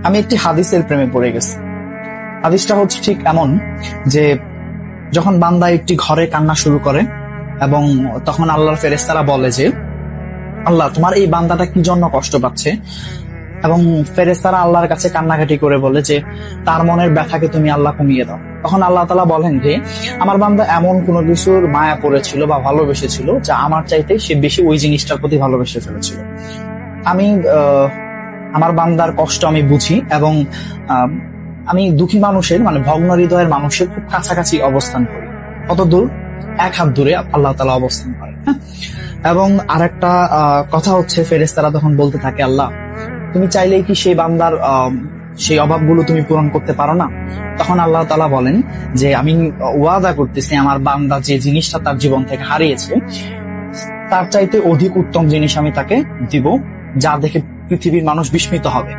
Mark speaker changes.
Speaker 1: আমি একটি হাদিসের প্রেমে পড়ে গেছি। হাদিসটা হচ্ছে ঠিক এমন যে যখন বান্দা একটি ঘরে কান্না শুরু করে এবং তখন আল্লাহর ফেরেশতারা বলে যে আল্লাহ তোমার এই বান্দাটা কি জন্য কষ্ট পাচ্ছে, এবং ফেরেশতারা আল্লাহর কাছে কান্নাকাটি করে বলে যে তার মনের ব্যথাকে তুমি আল্লাহ কমিয়ে দাও। তখন আল্লাহ তাআলা বলেন যে আমার বান্দা এমন কোনো কিছুর মায়া পড়েছিল বা ভালোবেসেছিল যা আমার চাইতে সে বেশি ওই জিনিসটার প্রতি ভালোবেসে ফেলেছিল। আমি আমার বান্দার কষ্ট আমি বুঝি এবং আমি দুঃখী মানুষের মানে ভগ্ন হৃদয়ের মানুষের খুব কাছাকাছি অবস্থান করি। কত দূর? এক হাত দূরে আল্লাহ তাআলা অবস্থান করেন। এবং আরেকটা কথা হচ্ছে ফেরেশতারা তখন বলতে থাকে আল্লাহ তুমি চাইলেই কি সেই বান্দার সেই অভাবগুলো তুমি পূরণ করতে পারো না? তখন আল্লাহ তাআলা বলেন যে আমি ওয়াদা করতেছি আমার বান্দা যে জিনিসটা তার জীবন থেকে হারিয়েছে তার চাইতে অধিক উত্তম জিনিস আমি তাকে দিব, যা দেখে পৃথিবীর মানুষ বিস্মিত হবে।